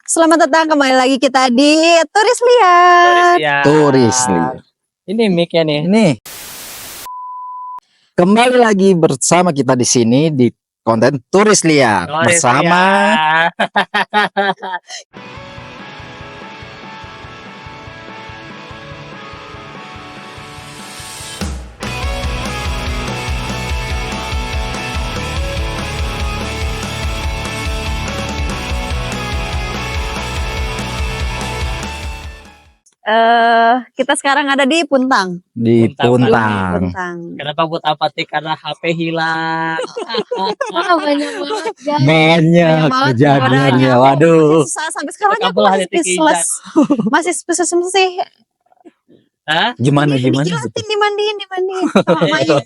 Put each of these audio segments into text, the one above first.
Selamat datang kembali lagi kita di Turis Liar. Turis Liar. Ini mic-nya nih. Ini kembali lagi bersama kita di sini di konten Turis Liar bersama Kita sekarang ada di Puntang. di Puntang. Puntang. Puntang. Kenapa buat apa tik? Karena HP hilang. Banyak banget guys. Banyak Banyak kejadiannya. banget. Waduh. Sampai sekarang aku Kabel masih hati speechless. Masih speechless sih. Hah? Gimana gimana? Dijilatin, dimandiin. Sama Maya.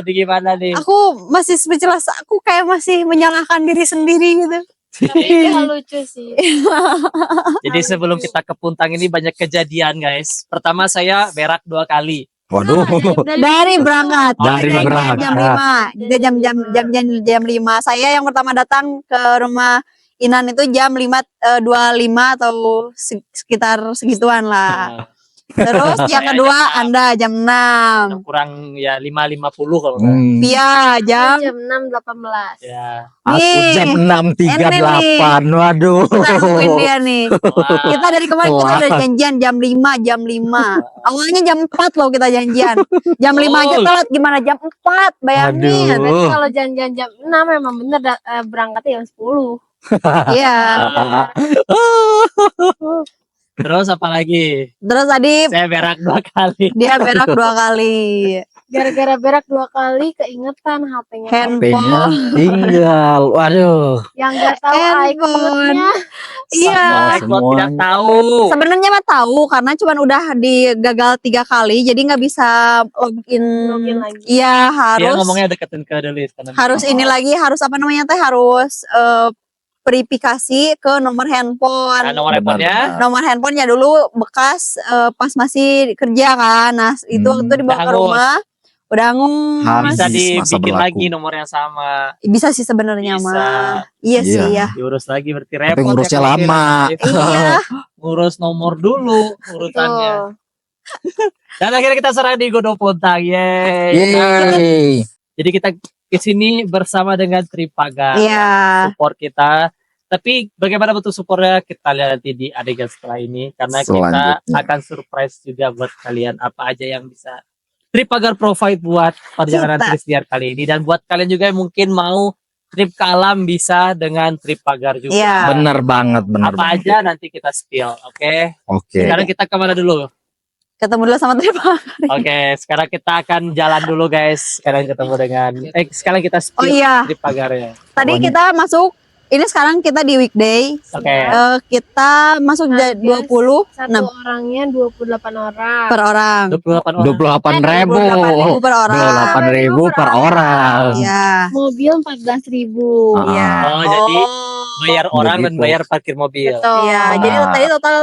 Di gimana nih? Aku masih speechless. Aku kayak masih menyalahkan diri sendiri gitu. Tapi dia lucu sih. Jadi sebelum kita ke Puntang ini banyak kejadian guys. Pertama saya berak 2 kali. Waduh. Dari berangkat. Dari Jam berangkat. 5. Jam 5. Saya yang pertama datang ke rumah Inan itu jam 5.25 atau sekitar segituan lah. Terus yang kedua Anda jam 6. Kurang ya 5.50 kalau nggak. Iya, jam Jam 6.18. Ya. Aku Nih, jam Enak 6.38. Waduh. kita nungguin dia nih. Wah. Kita dari kemarin kita udah janjian jam 5. Awalnya jam 4 loh kita janjian. Jam 5 aja telat gimana jam 4? Bayangin. Aduh. Berarti kalau janjian jam 6 memang bener berangkatnya jam 10. Iya. Terus apa lagi? Terus tadi Saya berak 2 kali. dia berak 2 kali. Gara-gara berak 2 kali keingetan HP-nya. HP-nya tinggal. Waduh. Yang gak tahu Handphone. iCloud-nya. Iya. Aku tidak tahu. Sebenarnya mah tahu karena cuman udah digagal 3 kali jadi nggak bisa login. Login lagi. Iya, Dia harus ngomongnya deketin ke Delis. harus ini lagi harus apa namanya teh harus verifikasi ke nomor handphone. Nah, nomor handphonenya Nomor handphonenya dulu bekas pas masih kerja kan. Nah, itu waktu dibawa ke Udah hangus. rumah udah hangus. Habis bisa masa dibikin berlaku. lagi nomor yang sama. Bisa sih sebenarnya Bisa. mah. Iya sih Iya. ya. Diurus lagi berarti Tapi repot. ngurusnya ya, kalau lama. Iya. Ngurus nomor dulu urutannya. Dan akhirnya kita serang di Gunung Puntang. Yeay. Yeay. Jadi kita ke sini bersama dengan Tripaga. Iya. Support kita. Tapi bagaimana bentuk supportnya kita lihat nanti di adegan setelah ini. Karena kita Selanjutnya. akan surprise juga buat kalian apa aja yang bisa Tripagar provide buat perjalanan Kita. Turis Liar kali ini. Dan buat kalian juga yang mungkin mau trip ke alam bisa dengan Tripagar juga. Iya. Bener banget, bener Apa banget. aja nanti kita spill, oke? Oke. Sekarang kita kemana dulu? Ketemu dulu sama Tripa. Oke, sekarang kita akan jalan dulu guys. Sekarang ketemu dengan, sekarang kita Oh spill iya. Tripagarnya. Tadi Pokoknya- kita masuk. Ini sekarang kita di weekday. Oke. Kita masuk Harga 26 Satu orangnya 28 orang. per orang. 28 orang. 28.000. 28.000 per orang. 28.000 per orang. Iya. Mobil 14.000. Ah. Iya. Oh, jadi bayar orang dan Begitu. bayar parkir mobil. Betul. Iya, jadi Ah. tadi total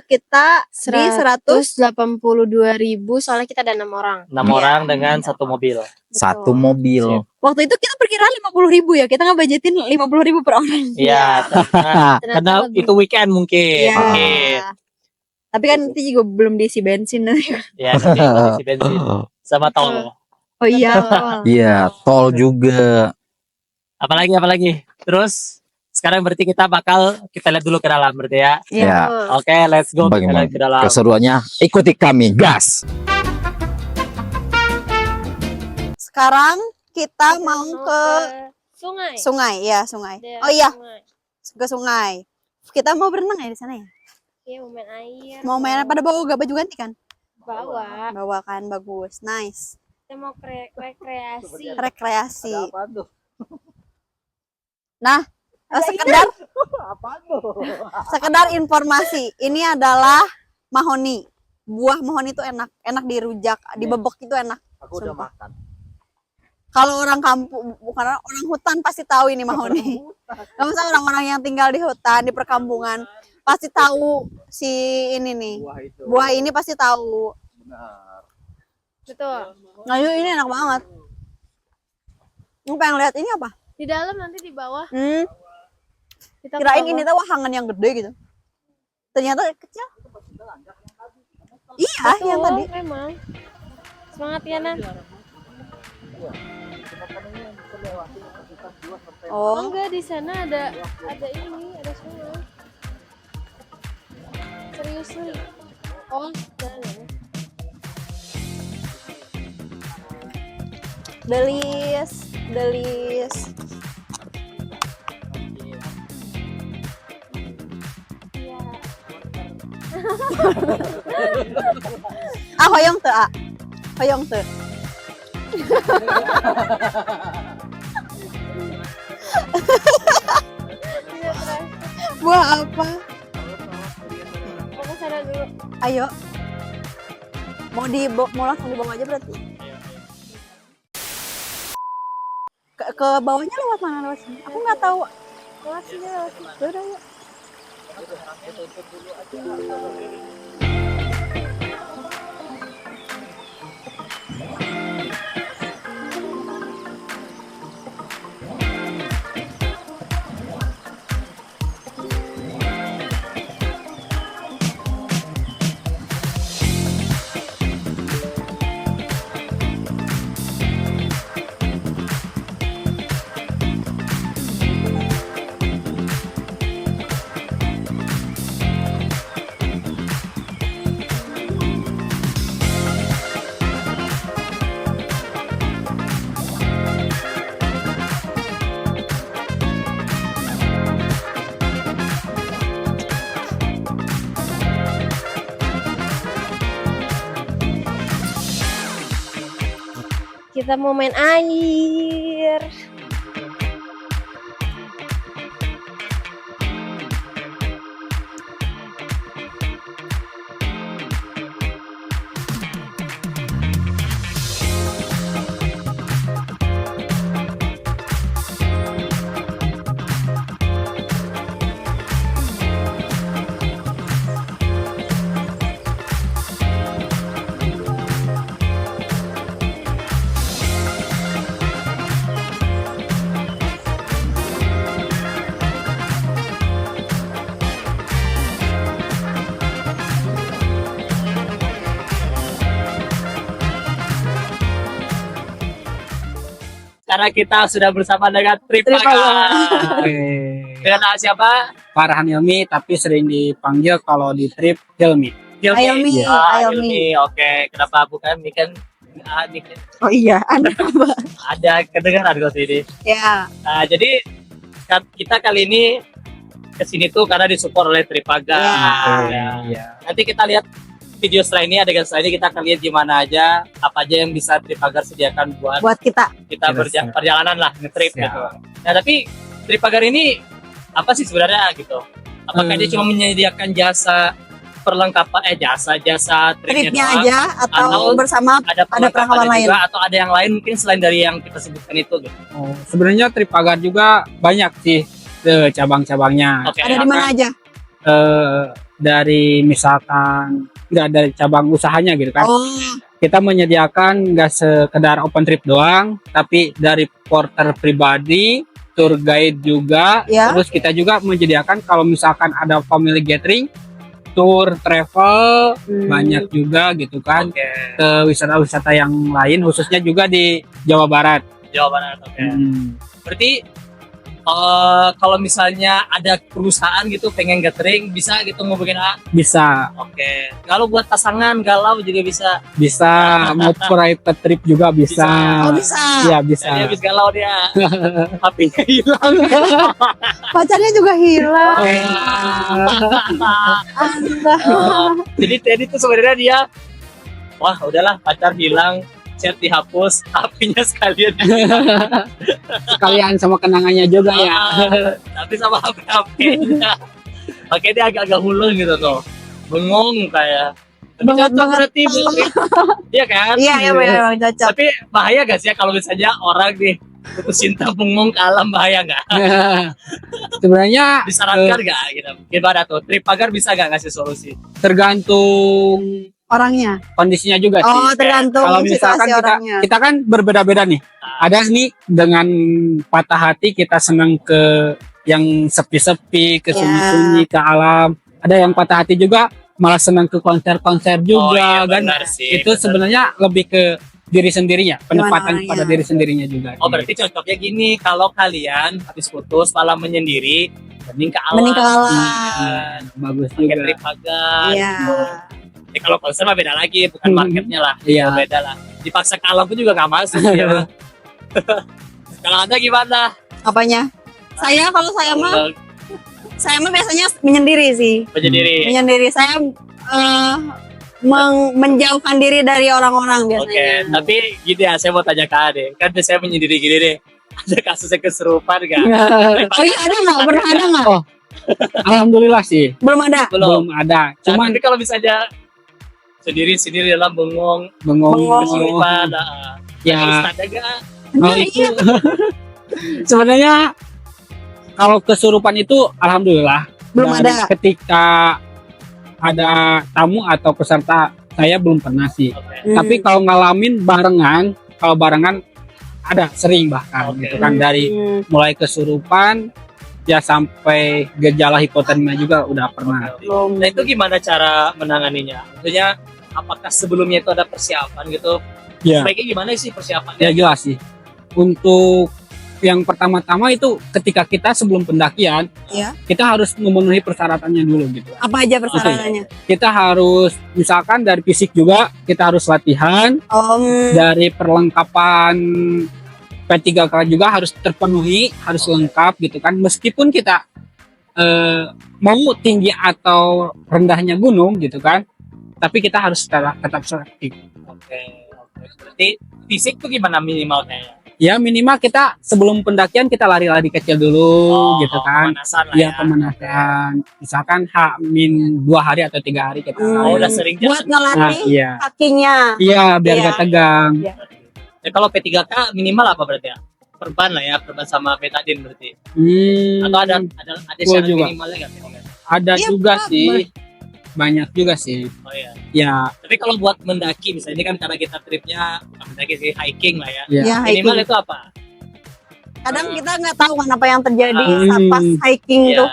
kita di 100. 182.000 soalnya kita ada 6 orang. 6 orang dengan 1 mobil. Satu mobil. Waktu itu kita perkiraan 50.000 ya. Kita nggak budgetin 50.000 per orang. Iya, karena Ternyata lebih. itu weekend mungkin. Iya. Mungkin. Tapi kan nanti juga belum diisi bensin. Ya, nanti isi bensin sama tol. Oh iya. Iya, tol juga. Apalagi. Terus sekarang berarti kita lihat dulu ke dalam berarti ya. Ya. Oke, let's go kita Bagaimana lihat ke dalam. keseruannya? Ikuti kami, gas. Sekarang kita mau ke sungai. sungai, ya sungai. Daerah Oh iya, sungai. ke sungai. Kita mau berenang ya di sana ya? Iya, mau main air. Mau main pada bawa baju ganti kan? Bawa. Bawa kan, bagus, nice. Kita mau rekreasi. Rekreasi. Apaan tuh? Nah, sekedar informasi. Ini adalah mahoni. Buah mahoni itu enak dirujak, dibebek itu enak. Aku udah Sumpah. makan. Kalau orang kampung, bukan orang hutan pasti tahu ini mahoni. Gak usah orang-orang yang tinggal di hutan, di perkampungan pasti tahu si ini nih. Buah ini pasti tahu. Betul. Nah, ini enak banget. Lu pengen lihat ini apa? Di dalam nanti di bawah. Kita Kirain ke ini bawah. tuh wahangan yang gede gitu. Ternyata kecil. Iya, Betul, yang tadi. memang. Semangat ya, Nan. Oh, Enggak, di sana ada ini, ada sungai. Serius nih. Oh, jangan. delis, delis. Iya. Ah, hoyong teu, ah. Hoyong teu. Iya, terus. Buah apa? Mau ke sana dulu. Ayo. Mau langsung dibawa aja berarti. Ke bawahnya lewat mana, lewat sini? Aku nggak tahu. Lewat sini, lewat sini. Ya udah, yuk. Kita mau main air. Karena kita sudah bersama dengan Tripagar. Tripagar. Dengan siapa? Farhan Hilmi, tapi sering dipanggil kalau di trip Hilmi. Hilmi, Ah, Hilmi. Hilmi. Oke, kenapa bukan ini kan Oh iya, ada. ada kedengaran kok sini. Ya. Nah, jadi kita kali ini kesini tuh karena disupport oleh Tripagar. Ya. Iya. Nanti kita lihat video setelah ini, adegan setelah ini kita akan lihat gimana aja, apa aja yang bisa Tripagar sediakan buat Buat kita. kita Siap. perjalanan lah, nge-trip Siap. gitu. Nah, tapi Tripagar ini apa sih sebenarnya gitu? Apakah dia cuma menyediakan jasa perlengkapan jasa tripnya Tripnya doang? aja atau Atau bersama ada perlengkapan lain? juga atau ada yang lain mungkin selain dari yang kita sebutkan itu gitu. Oh, sebenarnya Tripagar juga banyak sih cabang-cabangnya. Oke. Ada di mana aja? Dari misalkan nggak dari cabang usahanya gitu kan. Oh, Kita menyediakan nggak sekedar open trip doang, tapi dari porter pribadi, tour guide juga. Ya. Terus kita juga menyediakan kalau misalkan ada family gathering, tour travel banyak juga gitu kan. Oke. Ke wisata-wisata yang lain khususnya juga di Jawa Barat. Jawa Barat. Oke. Hmm. Berarti kalau misalnya ada perusahaan gitu pengen gathering bisa gitu mau bikin Bisa Oke. Kalau buat pasangan galau juga bisa. mau private trip juga bisa. oh bisa. Iya bisa. Jadi habis galau dia HP-nya hilang. Pacarnya juga hilang. Jadi tuh sebenarnya dia wah udahlah pacar hilang, chat dihapus, HP-nya sekalian Sekalian sama kenangannya juga ya. tapi sama HP-nya. Oke, dia agak-agak hulung gitu tuh. Bengong kayak. Tapi Banget cocok berarti buat iya kan? Iya, iya memang cocok. Tapi bahaya gak sih ya kalau misalnya orang nih putus cinta bengong ke alam, bahaya nggak? Sebenarnya Disarankan nggak gitu? Gimana tuh? Tripagar bisa nggak ngasih solusi? tergantung Orangnya. kondisinya juga sih. Oh, tergantung Kalau misalkan situasi orangnya. kita kan berbeda-beda nih. Ada nih dengan patah hati kita senang ke yang sepi-sepi, ke sunyi-sunyi, ke alam. Ada yang patah hati juga, malah senang ke konser-konser juga kan. benar sih, Itu benar. sebenarnya lebih ke diri sendirinya, penempatan orangnya. pada diri sendirinya juga. Oh berarti contohnya gini, kalau kalian habis putus malah menyendiri, mending ke alam. Mending ke alam. Bagus Pakai juga. trip pagar. Iya. Ya, kalau konser mah beda lagi, bukan marketnya lah. Iya. Beda lah. Dipaksa ke alam pun juga nggak masuk. Ya. Kalau Anda gimana? Apanya? Kalau saya mah biasanya menyendiri sih. Menyendiri. Menyendiri. Saya menjauhkan diri dari orang-orang Oke, biasanya. tapi gini ya, saya mau tanya ke Ade. Kan biasanya menyendiri gini deh. Ada kasusnya keserupan gak? Oh iya, ada nggak? Pernah ada nggak? Oh, alhamdulillah sih Belum ada. belum ada. Cuman Cuman tapi kalau misalnya sendiri dalam bengong, Bengong. kesurupan, harus ya ada gak? oh, itu sebenarnya kalau kesurupan itu alhamdulillah. Belum Dan ada. ketika ada tamu atau peserta saya belum pernah sih. Oke. Tapi kalau ngalamin kalau barengan ada sering bahkan Oke. gitu kan, dari mulai kesurupan ya sampai gejala hipotermia juga udah pernah. Belum. Nah itu gimana cara menanganinya? Maksudnya apakah sebelumnya itu ada persiapan gitu? Ya, Sebaiknya gimana sih persiapannya? ya jelas sih. Untuk yang pertama-tama itu ketika kita sebelum pendakian, Iya. kita harus memenuhi persyaratannya dulu gitu. Apa aja persyaratannya? Kita harus misalkan dari fisik juga kita harus latihan, dari perlengkapan P3K juga harus terpenuhi, harus lengkap gitu kan. Meskipun kita mau tinggi atau rendahnya gunung gitu kan, tapi kita harus tetap aktif. Oke. Berarti fisik tuh gimana minimal kayaknya? Ya minimal kita sebelum pendakian kita lari-lari kecil dulu gitu kan. Pemanasan lah Ya ya. pemanasan. Misalkan H-2 hari atau 3 hari kita Hmm. Oh, lari. udah sering Buat jalan. Nah, ngelatih iya. kakinya. Iya, biar Iya. gak tegang. Ya, kalau P3K minimal apa berarti ya? Perban lah ya, perban sama betadine berarti. Atau ada Full syarat juga. minimalnya nggak? Ada Iya, juga Pak. sih. Banyak juga sih. Oh iya. Ya, Tapi kalau buat mendaki misalnya ini kan karena kita tripnya bukan mendaki sih hiking lah ya. ya. Ya, Minimal hiking. itu apa? Kadang kita nggak tahu kan apa yang terjadi Hmm. saat pas hiking Iya. itu.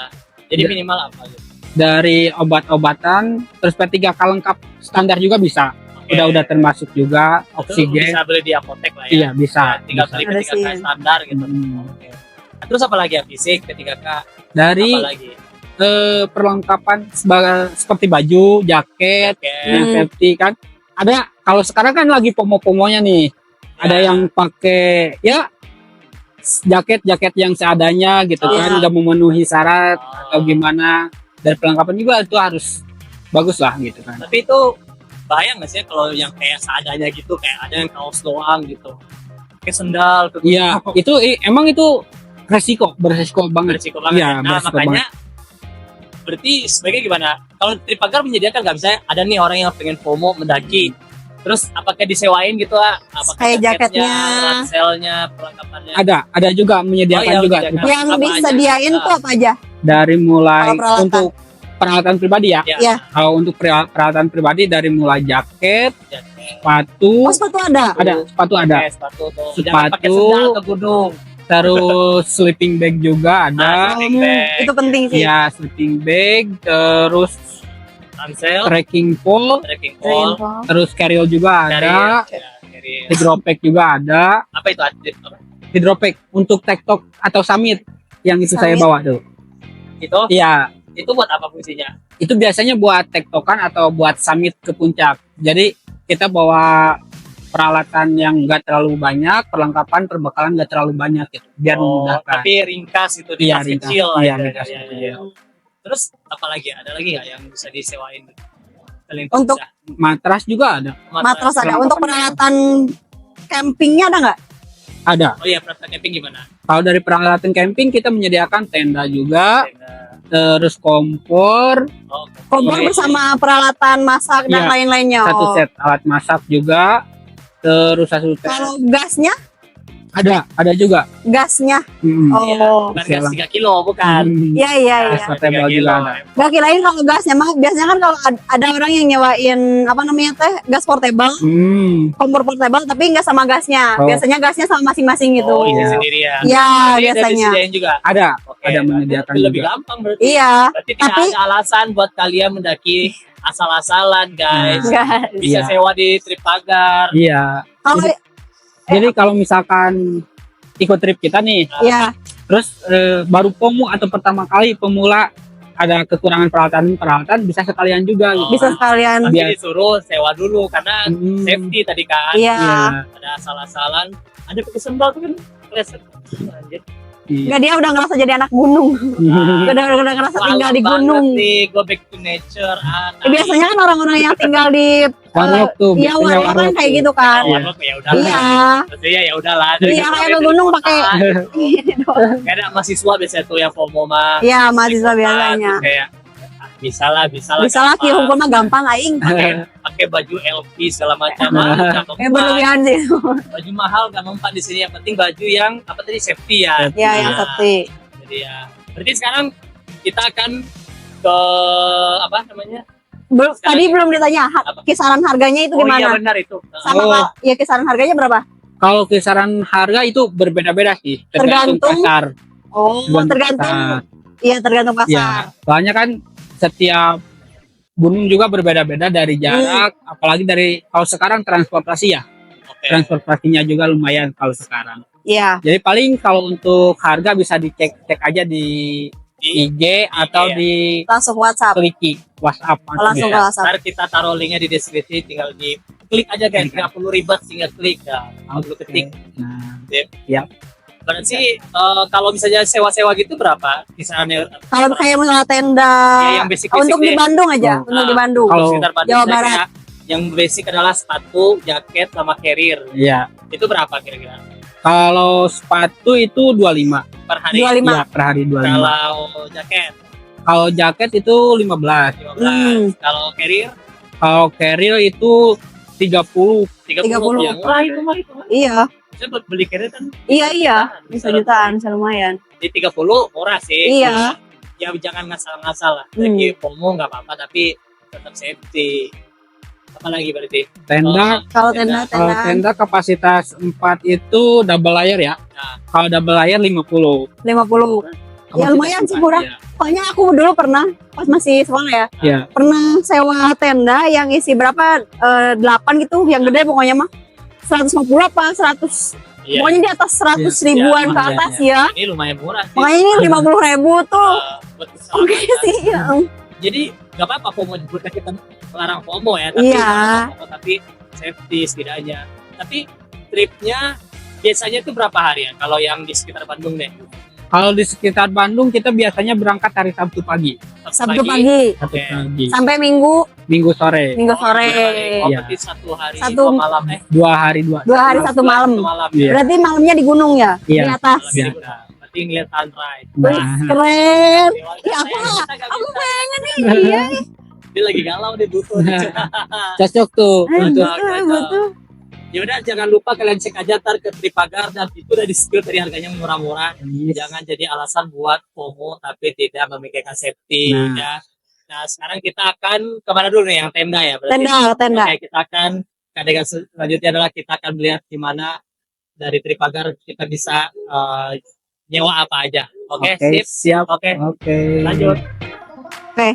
Jadi Ya. minimal apa gitu? Dari obat-obatan, terus P3K lengkap standar juga bisa. Oke. Udah termasuk juga Itu oksigen. bisa beli di apotek lah ya. Iya, bisa. Ya, tinggal bisa. beli Ada P3K sih. standar gitu. Hmm. Oke. Nah, terus apa lagi ya? Fisik P3K. Dari Apa lagi? perlengkapan seperti baju, jaket, Oke. yang safety kan. Ada kalau sekarang kan lagi pomo-pomonya nih. Ada Ya. yang pakai ya jaket yang seadanya gitu Oh. kan, udah memenuhi syarat atau Oh. gimana. Dari perlengkapan juga itu harus bagus lah gitu kan. Tapi itu bahaya nggak sih kalau yang kayak seadanya gitu, kayak ada yang kaos doang gitu, kayak sendal, ke Iya, itu emang itu beresiko banget. berisiko banget. Iya, Ya. Nah beresiko makanya berarti sebaiknya gimana? Kalau trip pagar menyediakan nggak, misalnya ada nih orang yang pengen FOMO mendaki, terus apakah disewain gitu lah? Apakah Kayak jaketnya. ranselnya, perlengkapannya? Ada juga menyediakan Oh, iya, juga menyediakan. Yang Apa disediain aja? tuh apa aja? dari mulai Kalau peralatan. untuk peralatan pribadi ya. Ya, Iya. Kalau untuk peralatan pribadi dari mulai jaket, jaket. sepatu, Oh, sepatu ada. sepatu ada. Oke, sepatu tuh. Jangan pakai Sepatu. sendal ke gunung. Terus sleeping bag juga ada. Sleeping bag, Itu penting sih. Ya, sleeping bag, terus ransel, trekking pole, trekking pole, terus carrier juga ada, carrier. hydropack juga ada. Apa itu? Apa? Hydropack untuk tektok atau summit yang itu saya Summit. bawa tuh. Itu Iya, itu buat apa fungsinya? itu biasanya buat tektokan atau buat summit ke puncak. Jadi kita bawa peralatan yang enggak terlalu banyak, perlengkapan perbekalan enggak terlalu banyak gitu, biar memudahkan. Tapi ringkas itu di Iya, tas ringkas. kecil lah. Iya, gitu. ringkas Iya, kecil. iya. Terus apa lagi? Ada lagi nggak yang bisa disewain? Selain Untuk pizza? Matras juga ada. matras ada. Perlengkapan. Untuk peralatan campingnya ada nggak? Ada. Oh iya, peralatan camping gimana? Kalau dari peralatan camping kita menyediakan tenda juga, Tenda. terus kompor, Oh, Kompor Iya. bersama peralatan masak dan Iya. lain-lainnya. satu Oh. set alat masak juga, terus satu set Kalau gasnya Ada juga. Gasnya. Mm. Oh. Bukan gas Sialang. 3 kilo, bukan. Iya iya iya. Gas portable juga ada. Gak kirain kalau gasnya mah biasanya kan kalau ada orang yang nyewain apa namanya teh gas portable, kompor portable tapi nggak sama gasnya. Oh. Biasanya gasnya sama masing-masing gitu. Oh, ini Iya. sendiri ya. Iya Jadi ada biasanya. disediain juga. Ada Oke, ada menyediakan berarti lebih juga. gampang berarti. Iya. Berarti tidak Tapi- ada alasan buat kalian mendaki asal-asalan, guys. Gas. Bisa Iya. sewa di trip pagar. Iya. Kalau Jadi kalau misalkan ikut trip kita nih, ya terus baru pomo atau pertama kali pemula ada kekurangan peralatan bisa sekalian juga gitu. bisa sekalian. Tapi Biar- disuruh sewa dulu karena Hmm. safety tadi kan. Iya. Iya. Ada asal-asalan. Ada kesembal tuh kan. Kleset. Anjir. Iya. Enggak, dia udah ngerasa jadi anak gunung. Udah ngerasa tinggal di Malam gunung. banget nih, go back to nature. Biasanya kan orang-orang yang tinggal di Warlock tuh, iya biasanya warlock kan warlock kayak tuh. gitu kan. Oh, warlock ya udah. Iya. Maksudnya ya udahlah. Iya kayak ke gunung pakai ini doang. Kayak ada mahasiswa biasanya tuh yang FOMO mah. Iya mahasiswa biasanya. Terus kayak bisa lah. Bisa lah ki hukum mah gampang aing. Pakai baju LV segala macam. Nggak mempan. Berlebihan sih. Baju mahal gak mempan di sini. Yang penting baju yang apa tadi safety ya. Ya yang Nah, seperti. Jadi ya. Berarti sekarang kita akan ke apa namanya? Tadi belum ditanya kisaran harganya itu Oh iya gimana? benar itu. Sama Oh. Kak, ya kisaran harganya berapa? Kalau kisaran harga itu berbeda-beda sih, Tergantung pasar. Oh, tergantung. pasar. Iya, tergantung pasar. Ya, soalnya kan setiap gunung juga berbeda-beda dari jarak, apalagi dari kalau sekarang transportasi ya. Oke. Transportasinya juga lumayan kalau sekarang. Iya. Jadi paling kalau untuk harga bisa dicek aja di IG atau Iya. di Langsung WhatsApp. Kliki WhatsApp. Langsung ke Ya, WhatsApp. ntar kita taruh linknya di deskripsi, tinggal di klik aja guys, nggak perlu ribet, tinggal klik ya, nggak perlu ketik. Nah, Berarti kalau misalnya sewa-sewa gitu berapa kisarannya? Kalau kayak misalnya tenda Ya, yang basic-basic untuk di deh. Bandung aja, Oh. untuk di Bandung. Kalau Sekitar Bandung, Jawa saya Barat. kira yang basic adalah sepatu, jaket, sama carrier. iya. Itu berapa kira-kira Kalau sepatu itu 25. per hari? 25. Iya, per hari 25. Kalau jaket Kalau jaket itu 15. 15. Kalau carrier Kalau carrier itu 30. 30. 30. Ya, wah, itu mah. Iya, Saya buat beli carrier kan iya. Bisa jutaan, bisa lumayan. di 30 murah sih. Iya. Ya jangan ngasal-ngasal lah. Hmm. Lagi FOMO nggak apa-apa tapi tetap safety. Apalagi berarti? Tenda Kalau tenda, kalau tenda tenda kapasitas 4 itu double layer ya. Nah. Kalau double layer 50. 50. Ya lumayan sih murah. Ya. Soalnya aku dulu pernah pas masih sekolah ya, Iya. pernah sewa tenda yang isi berapa 8 gitu, yang gede pokoknya mah 150 apa 100, Iya. pokoknya di atas 100 Iya, ribuan ke iya, atas ya. Ini lumayan murah sih. Makanya ini 50.000 tuh. Buat Oke keselamatan. sih. Ya. Jadi nggak apa-apa FOMO, bukan kita melarang FOMO ya, tapi Iya. FOMO, tapi safety setidaknya. Tapi tripnya biasanya itu berapa hari ya? Kalau yang di sekitar Bandung deh. Kalau di sekitar Bandung kita biasanya berangkat hari Sabtu pagi. Sabtu pagi Sabtu Oke. pagi. sampai Minggu sore. sore. Oh, Iya. berarti satu hari Satu- 2 malam 2 hari 2. 2 hari 1 malam. Satu malam. Iya. Berarti malamnya di gunung ya, di Iya. atas. Lebih di gunung. Berarti ngeliat sunrise. Wih, Nah, keren. Dewa, Ya, saya nggak Aku bisa. pengen nih. Iya. Dia lagi galau, dia butuh. cocok tuh Eh, untuk betul. Ya udah, jangan lupa kalian cek aja ntar ke Tripagar, dan itu udah di skill dari harganya murah-murah. Jangan jadi alasan buat FOMO tapi tidak memikirkan safety Nah. ya. Nah, sekarang kita akan kemana dulu nih, yang tenda ya berarti? Tenda. Oke, kita akan adegan selanjutnya adalah kita akan melihat gimana dari Tripagar kita bisa nyewa apa aja. Oke, Oke, sip. siap. Oke, Oke. lanjut. Oke.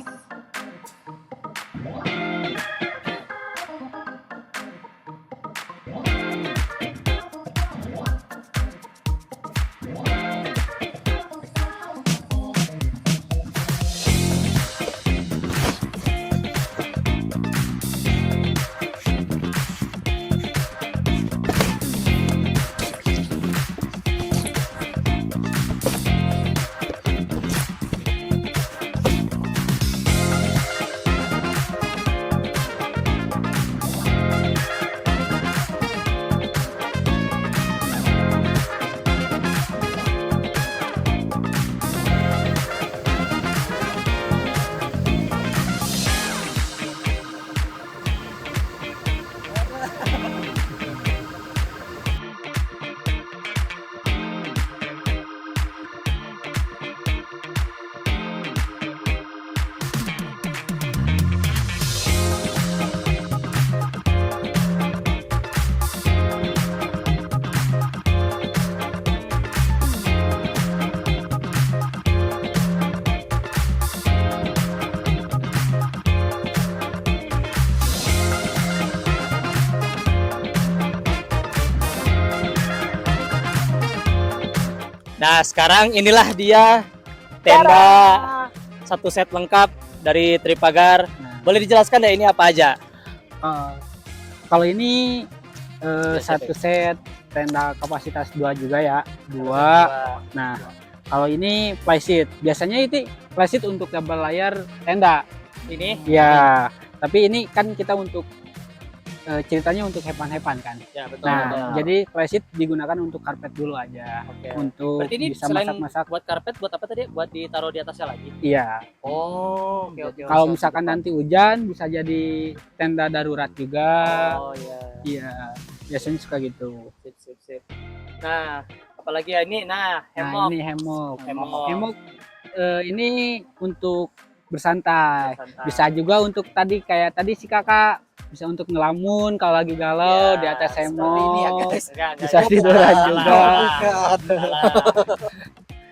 Nah, sekarang inilah dia tenda satu set lengkap dari Tripagar. Nah, Boleh dijelaskan deh ini apa aja? kalau ini Iya, satu set tenda kapasitas 2 juga ya, 2. Nah, kalau ini flysheet, biasanya itu flysheet untuk double layer tenda. Ini? Ya, tapi ini kan kita untuk ceritanya untuk hepan-hepan kan. Ya, betul. Nah, betul. jadi flysheet digunakan untuk karpet dulu aja, Oke. untuk Berarti ini bisa selain masak-masak. buat karpet, buat apa tadi? Buat ditaruh di atasnya lagi? Iya. Oh, oke oke. Kalau misalkan nanti hujan bisa jadi tenda darurat juga. Oh iya. Iya, biasanya suka gitu. Sip sip sip. Nah, apalagi ya ini? Nah, Nah, hemok. ini hemok. Hemok. Hemok ini untuk bersantai. Santai. Bisa juga untuk tadi kayak tadi si kakak bisa untuk ngelamun kalau lagi galau Ya, di atas seperti hemok. ini ya, guys. Enggak, Bisa enggak. tiduran Salah, juga. salah.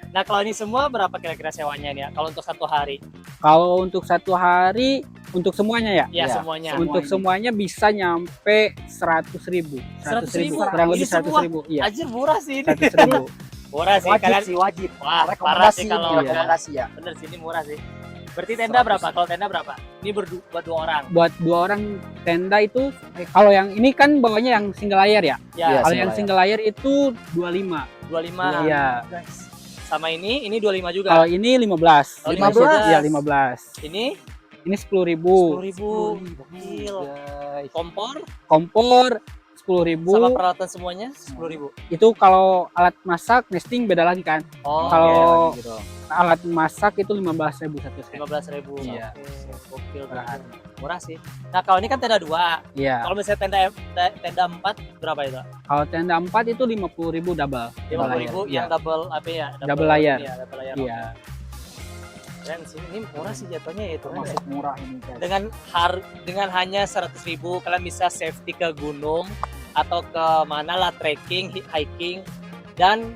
Nah, kalau ini semua berapa kira-kira sewanya nih ya? Kalau untuk satu hari? Kalau untuk satu hari untuk semuanya ya? Ya, Ya, semuanya. Untuk semuanya bisa nyampe 100.000. 100.000? Kurang lebih Ini semua? 100.000. Iya, Anjir murah sih ini. 100.000. Murah sih Wajib kalian. sih, wajib. Wah, parah Rekomendasi, sih kalau ini rekomendasi ya. bener sih ini murah sih. Berarti tenda 100. berapa? Kalau tenda berapa? Ini buat 2 orang. Buat 2 orang tenda itu kalau yang ini kan bawahnya yang single layer ya. Ya, Iya, Kalau single yang layer. single layer itu 25. 25. Iya. Sama ini 25 juga. Kalau ini 15. Oh, 15? Iya, 15. Ini Ini 10.000. 10.000. Gokil. Guys. Kompor Kompor 10.000. sama peralatan semuanya 10.000. Itu kalau alat masak nesting beda lagi kan. Oh, Kalau Oke, gitu. alat masak itu 15.000 satu set. 15.000. Iya. Gokil, Murahan. gokil. Murah sih. Nah, kalau ini kan tenda 2. Iya. Kalau misalnya tenda 4 berapa itu? Kalau tenda 4 itu 50.000 double. 50.000 Iya. yang double apa ya? Double layer. Iya, double layer. Iya. Keren sih. Ini murah sih jatuhnya ya itu. Termasuk murah ini, guys. Dengan hanya 100.000 kalian bisa safety ke gunung atau ke mana lah trekking, hiking dan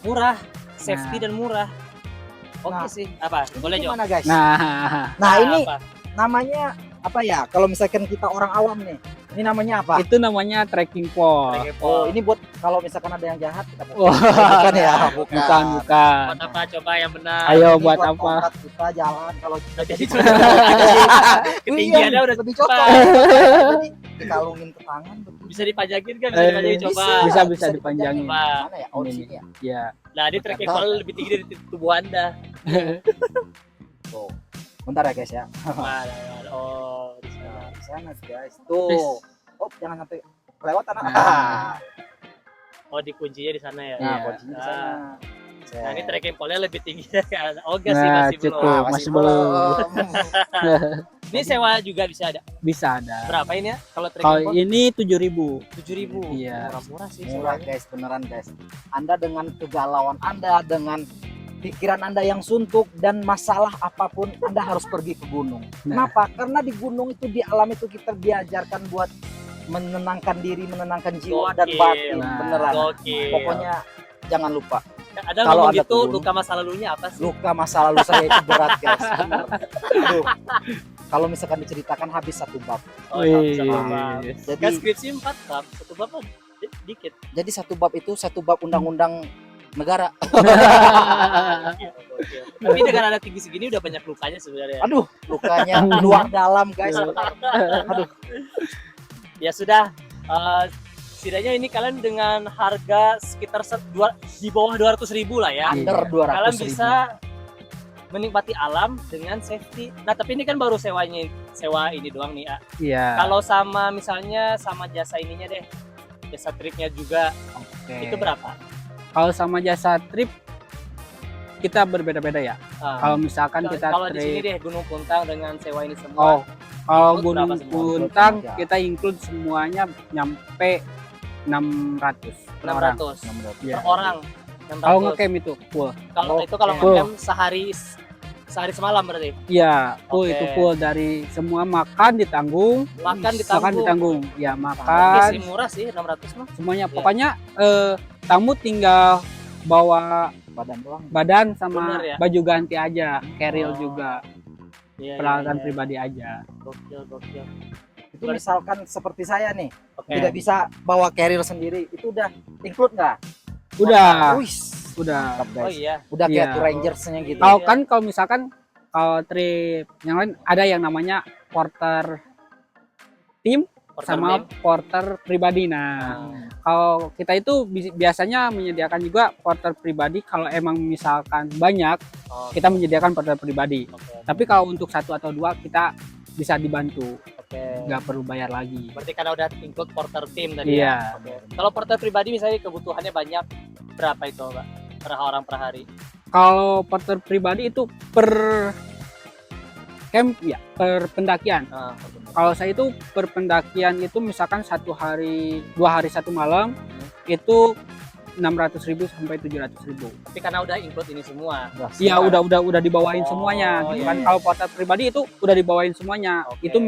murah, safety dan murah. Oke Nah, sih. Apa? Boleh Jo? Gimana, guys? Nah, Nah, ini apa? namanya apa ya? Kalau misalkan kita orang awam nih, ini namanya apa? itu namanya trekking pole. Trekking Oh, pole. ini buat kalau misalkan ada yang jahat kita Wah. bukan ya, Bukan, bukan. Buat apa? Coba yang benar. Ayo Ini buat apa? tongkat kita jalan kalau Jadi ketinggiannya udah lebih cocok. cepat. Jadi dikalungin ke tangan betul. Bisa dipajakin kan? Bisa dipajakin coba. Bisa dipanjangin. Coba. Mana ya? Oh, di sini ya. Iya. Nah, ini trekking pole lebih tinggi dari tubuh Anda. Tuh. Bentar ya, guys ya. Mana? Oh, di sana. Nah, di sana sih, guys. Tuh. Oh, jangan sampai kelewatan. Nah. Oh, dikuncinya di sana ya. Nah, Iya. kuncinya di sana. Nah, ini trekking pole lebih tinggi dari Oh, enggak sih, Nah, masih cukup. belum. Masih belum. Ini sewa juga bisa ada. Bisa ada. Berapa ini ya? Kalau Kalau trekking pole ini 7.000. 7.000. Iya. Murah-murah sih Murah, sewanya. guys, beneran, guys. Anda dengan kegalauan Anda, dengan pikiran Anda yang suntuk dan masalah apapun, Anda harus pergi ke gunung. Nah. Kenapa? Karena di gunung itu, di alam itu kita diajarkan buat menenangkan diri, menenangkan jiwa dan Gokil. batin. Nah. Beneran. Gokil. Pokoknya jangan lupa. Ada kalau ngomong Anda gitu, turun- luka masa lalunya apa sih? Luka masa lalu saya itu berat, guys. Bener. Aduh. Kalau misalkan diceritakan habis satu bab. Oh, Wih. satu bab. Jadi Kan skripsi 4 bab, satu bab kan dikit. jadi satu bab itu satu bab undang-undang negara. Gokil. Tapi dengan ada tinggi segini udah banyak lukanya sebenarnya. Aduh, lukanya luar dalam, guys. Aduh. Ya sudah, setidaknya ini kalian dengan harga sekitar di bawah 200.000 lah ya. Under 200 Kalian bisa menikmati alam dengan safety. Nah, tapi ini kan baru sewa ini doang nih ya. Iya. Kalau sama misalnya sama jasa ininya deh, jasa tripnya juga, Oke. itu berapa? Kalau sama jasa trip kita berbeda-beda ya. Ah, Kalau misalkan kita kalau di sini trip, deh Gunung Puntang dengan sewa ini semua. oh, kalau Include Gunung berapa semua? Puntang Include kita include semuanya nyampe 600 per orang. 600 Iya. per orang. 600. Kalau ngecamp itu full. Kalau itu kalau Full. ngecamp sehari semalam berarti. Iya, full Oke. itu full dari semua makan ditanggung, Makan makan ditanggung. Ya, Oke makan sih, murah sih 600 mah. semuanya. Iya. Pokoknya tamu tinggal bawa Badan doang. badan sama Bener ya? baju ganti aja, carrier Oh. juga, Iya, peralatan iya, iya. pribadi aja. Gokil. Itu misalkan seperti saya nih, Oke. tidak bisa bawa carrier sendiri, itu udah include nggak? Udah. Wih, Udah. Mantap, Oh guys. iya. Udah kayak Iya. Tour Rangersnya gitu. Kalau kan kalau misalkan kalau trip yang lain ada yang namanya porter tim sama porter pribadi. Nah, kalau kita itu biasanya menyediakan juga porter pribadi kalau emang misalkan banyak kita menyediakan porter pribadi. Tapi kalau untuk 1 atau 2 kita bisa dibantu. Nggak perlu bayar lagi. Berarti karena udah include porter tim tadi Iya. ya. Kalau porter pribadi misalnya kebutuhannya banyak, berapa itu, Pak? Per orang per hari? Kalau porter pribadi itu per camp ya, per pendakian. Kalau saya itu per pendakian itu misalkan 1 hari 2 hari 1 malam itu 600.000 sampai 700.000. Tapi karena udah include ini semua. Iya, udah dibawain semuanya gitu iya, kan. iya. Kalau porter pribadi itu udah dibawain semuanya. Oke. Itu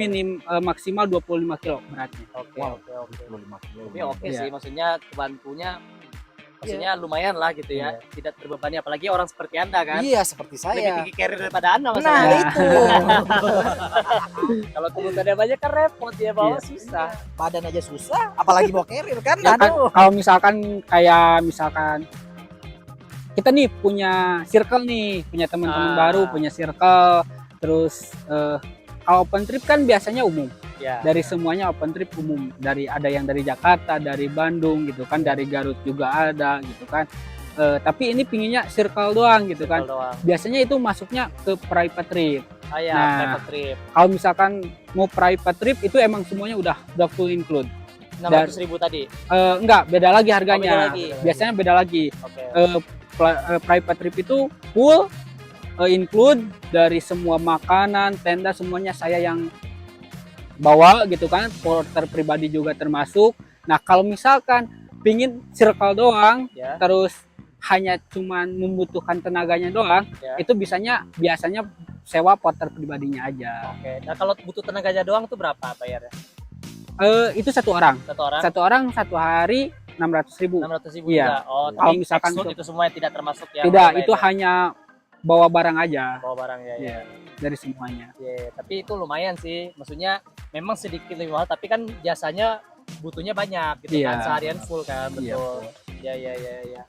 maksimal 25 kilo beratnya. Oke, Wow. oke, oke. 25 kilo. Tapi oke Iya. sih, maksudnya kebantunya maksudnya lumayan lah gitu ya. Tidak terbebani apalagi orang seperti Anda kan. Iya, seperti Lebih saya. tinggi carrier daripada Anda Nah, maksudnya. itu. Kalau kebutuhannya banyak kan repot ya bawa Iya. susah. Badan aja susah, apalagi bawa carrier kan. Ya kan, Aduh. kalau misalkan kita nih punya circle nih, punya teman-teman baru, punya circle, terus kalau open trip kan biasanya umum. Ya. Dari semuanya open trip umum. Ada yang dari Jakarta, dari Bandung gitu kan, dari Garut juga ada gitu kan. Tapi ini pinginnya circle doang gitu kan. Doang. Biasanya itu masuknya ke private trip. Ah ya, Nah. private trip. Kalau misalkan mau private trip itu emang semuanya udah full include. 600.000 tadi. Enggak, beda lagi harganya. beda lagi. Biasanya beda lagi. Oke. Private trip itu full include dari semua makanan, tenda semuanya saya yang bawa gitu kan, porter pribadi juga termasuk. Nah, kalau misalkan pingin circle doang, Ya. terus hanya cuman membutuhkan tenaganya doang, Ya. itu biasanya sewa porter pribadinya aja. Oke. Nah, kalau butuh tenaganya doang tuh berapa bayarnya? Itu 1 orang. Satu orang 1 hari 600.000. 600.000 Iya. juga. Oh, Kalau tapi misalkan exclude itu semua tidak termasuk ya. Tidak, lain itu ya? hanya bawa barang aja bawa barang ya. Iya. dari semuanya. Iya, tapi itu lumayan sih. Maksudnya memang sedikit lebih mahal, tapi kan jasanya butuhnya banyak gitu Iya. kan, seharian full kan, Iya, betul. Iya, iya, iya, iya.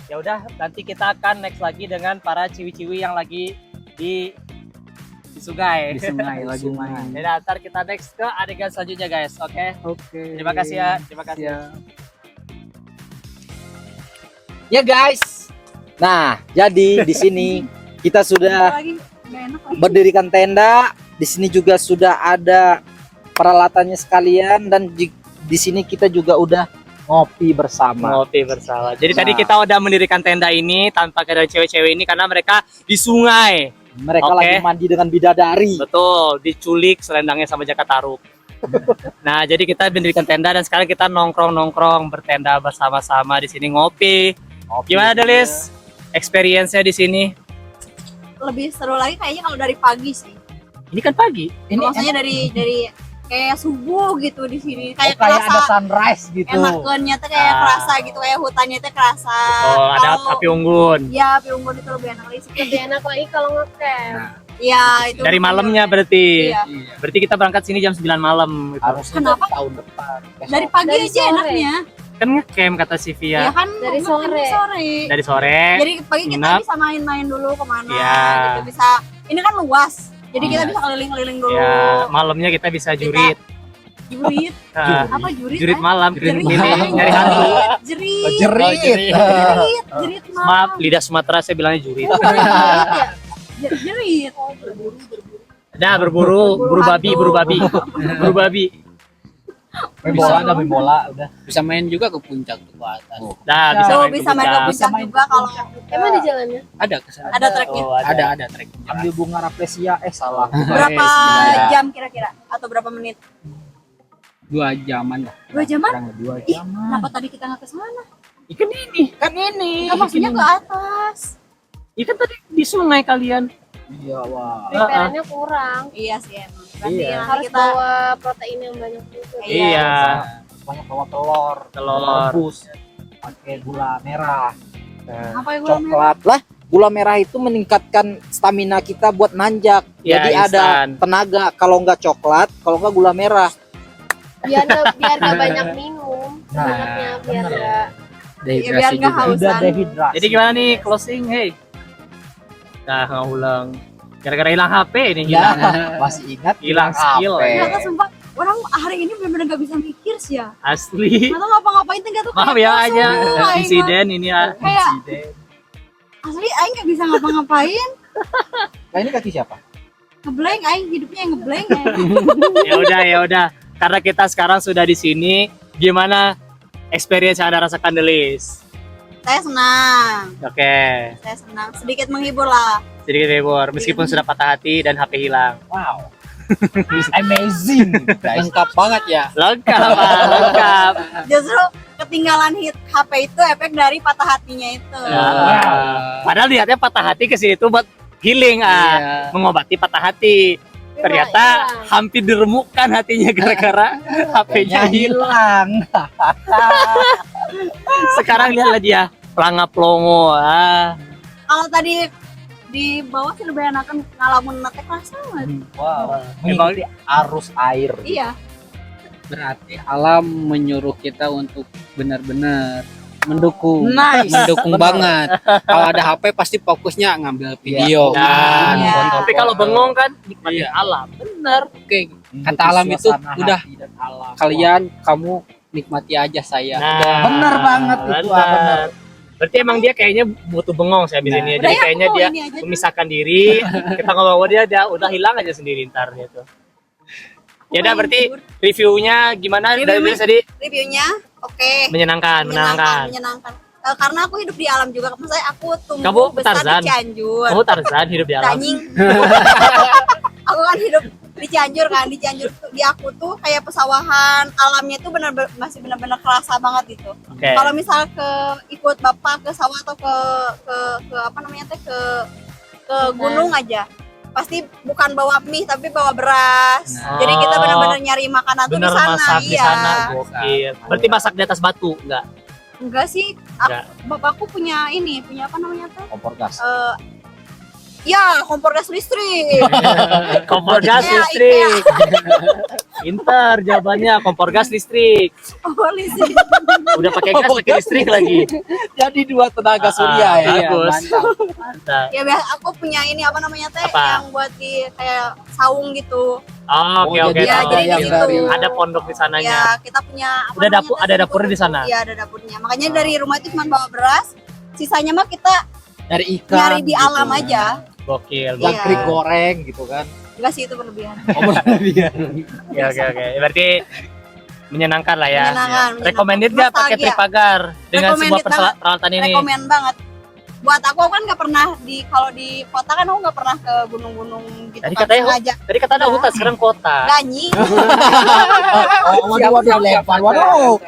Ya udah, nanti kita akan next lagi dengan para ciwi-ciwi yang lagi di sungai. Di sungai lagi main. Ya, ntar kita next ke adegan selanjutnya guys, oke? Oke. Terima kasih ya, terima kasih. Siap. Ya guys. Nah, jadi di sini kita sudah Lagi nggak enak lagi. berdirikan tenda. Di sini juga sudah ada peralatannya sekalian dan di sini kita juga udah ngopi bersama. Ngopi bersama. Jadi tadi Nah. kita udah mendirikan tenda ini tanpa ada cewek-cewek ini karena mereka di sungai. Mereka Oke. lagi mandi dengan bidadari. Betul, diculik selendangnya sama Jakataruk. Nah, jadi kita mendirikan tenda dan sekarang kita nongkrong-nongkrong bertenda bersama-sama di sini ngopi. Ngopi. Gimana Delis? Experience-nya di sini? Lebih seru lagi kayaknya kalau dari pagi sih. Ini kan pagi. Ini Maksudnya dari kayak subuh gitu di sini. Kayak kayak ada kerasa sunrise gitu. enakannya tuh kayak Ah. kerasa gitu, kayak hutannya tuh kerasa. Oh, ada Kalau- api unggun. Iya, api unggun itu lebih enak lagi sih. Lebih enak lagi kalau ngecamp. Iya, itu. Dari malamnya berarti. Iya. Iya. Berarti kita berangkat sini jam 9 malam gitu. Harusnya Kenapa? tahun depan. Besok. Dari pagi Dari aja sore. enaknya. Kan ngecamp kata Ya Sivia. kan Dari ngecamp sore. sore. Dari sore. Jadi pagi kita nginap. bisa main-main dulu kemana Iya. gitu, bisa. Ini kan luas. Jadi kita Iya. bisa keliling-keliling dulu. Ya, malamnya kita bisa jurit. Jurit. Nah, Apa jurit? jurit malam. Jerit. Ini nyari hantu. Jerit. Oh, jerit. Oh, jerit. Jerit. Jerit Maaf, lidah Sumatera saya bilangnya jurit. Oh, jerit ya? Jerit. Dah berburu, buru babi, buru babi. Buru babi. Main bola ada main bola udah. Bisa main juga ke puncak tuh ke atas. Dah bisa Tuh, main bisa main ke puncak. puncak juga kalau Emang di jalannya? Ada ke sana. ada treknya. Oh, Ada trek. Ambil bunga rafflesia salah. Berapa Iya. jam kira-kira? Atau berapa menit? 2 jaman lah. 2 jaman? Kurang 2 Ih, jam. kenapa tadi kita nggak ke sana? Ikan ini. Kan ini. Nggak, maksudnya ke atas. Ikan tadi di sungai kalian. Iya, wah. Prepare-nya kurang. Iya sih emang. Berarti Iya. nanti Harus kita bawa protein yang banyak juga. Iya. Banyak bawa telur, Telur. rebus, pakai gula merah, apa yang gula merah? coklat lah. Gula merah itu meningkatkan stamina kita buat nanjak. Ya, Jadi ada instan. tenaga. Kalau nggak coklat, kalau nggak gula merah. Biar nggak banyak minum. Nah, Sebenarnya biar bener. nggak Ya, biar nggak juga. Udah hausan. dehidrasi. Jadi gimana nih closing? Hey. Nah, ngulang. Gara-gara hilang HP ini hilang. Nah, masih ingat Hilang skill HP. aja. Ternyata sumpah orang hari ini benar-benar nggak bisa mikir sih ya. Asli. Atau ngapa-ngapain tuh nggak tuh. Maaf kayak ya kosong aja tuh, aing insiden ini ya. Kayak- Insiden. mah. Asli aing nggak bisa ngapa-ngapain. Nah, ini kaki siapa? Ngeblank aing hidupnya yang ngeblank. Ya udah. Karena kita sekarang sudah di sini, gimana experience yang Anda rasakan, Delis? Saya senang. Oke, Saya senang. Sedikit menghibur lah. sedikit hibur meskipun sudah patah hati dan HP hilang. Wow. It's amazing, guys. Lengkap banget ya. Lengkap, Pak, lengkap. Justru ketinggalan hit HP itu efek dari patah hatinya itu. Ya. Padahal lihatnya patah hati ke situ buat healing, Iya. mengobati patah hati. Ternyata hampir diremukkan hatinya gara-gara HP-nya hilang. Sekarang lihatlah dia pelangap plongo. Kalau tadi di bawah sih lebih enakan ngalamun nate kelas banget. Wow. Emang Mengikuti arus air. Iya. Berarti alam menyuruh kita untuk benar-benar mendukung. Nice. Mendukung banget. Kalau ada HP pasti fokusnya ngambil video kan. Iya. tapi kalau bengong kan nikmatin Iya. alam. Bener. Oke, Mengikuti kata alam itu suasana udah hati dan alam. kalian kamu nikmati aja saya. Nah, Bener banget itu, bener. Berarti emang dia kayaknya butuh bengong saya abis ini. Jadi Udah ya, kayaknya aku dia ini aja. memisahkan diri. Kita ngomong dia udah hilang aja sendiri ntar gitu. Ya udah berarti reviewnya gimana dari Review- tadi? Reviewnya oke. Menyenangkan. Menyenangkan. Karena aku hidup di alam juga. Maksudnya aku tumbuh Kamu besar Tarzan? di Cianjur. Kamu Tarzan hidup di alam. Tanying. Aku kan hidup di Cianjur kan. Di Cianjur tuh, di aku tuh kayak pesawahan, alamnya tuh masih benar-benar kerasa banget gitu. Oke. Kalau misal ikut bapak ke sawah atau ke apa namanya teh ke gunung aja, pasti bukan bawa mie tapi bawa beras. Nah. Jadi kita benar-benar nyari makanan tuh Bener di sana. masak di Iya. sana. Gokil. Berarti masak di atas batu enggak? Enggak sih. Enggak. Bapakku punya apa namanya teh? Kompor gas. Ya, kompor gas listrik. Kompor gas Iya, listrik. Pintar jawabannya kompor gas listrik. Oh, listrik. Udah pakai gas pakai listrik lagi. Jadi dua tenaga surya ya. Bagus. Mantap. Mantap. Ya biasa aku punya ini apa namanya teh Apa? yang buat di kayak saung gitu. Oh, oke Oh, oke. Ya, tahu. jadi di yang situ. dari- Ada pondok di sananya. Ya, kita punya apa Udah namanya dapur teh, ada di dapurnya di sana. Iya, ada dapurnya. Makanya dari rumah itu cuma bawa beras, sisanya mah kita Dari ikan. nyari di gitu. alam aja. Gokil. Iya. Jangkrik goreng gitu kan. Enggak sih itu berlebihan. Oke oke. Berarti menyenangkan lah ya. Menyenangkan. Recommended nggak pakai Nostalgia. tripagar dengan semua Recommended peralatan ini? Rekomen banget. Buat aku kan nggak pernah kalau di kota kan aku nggak pernah ke gunung-gunung gitu. Tadi kan, katanya sengaja. Tadi kata ada hutan sekarang kota. Ganyi. Waduh, lebar. Waduh.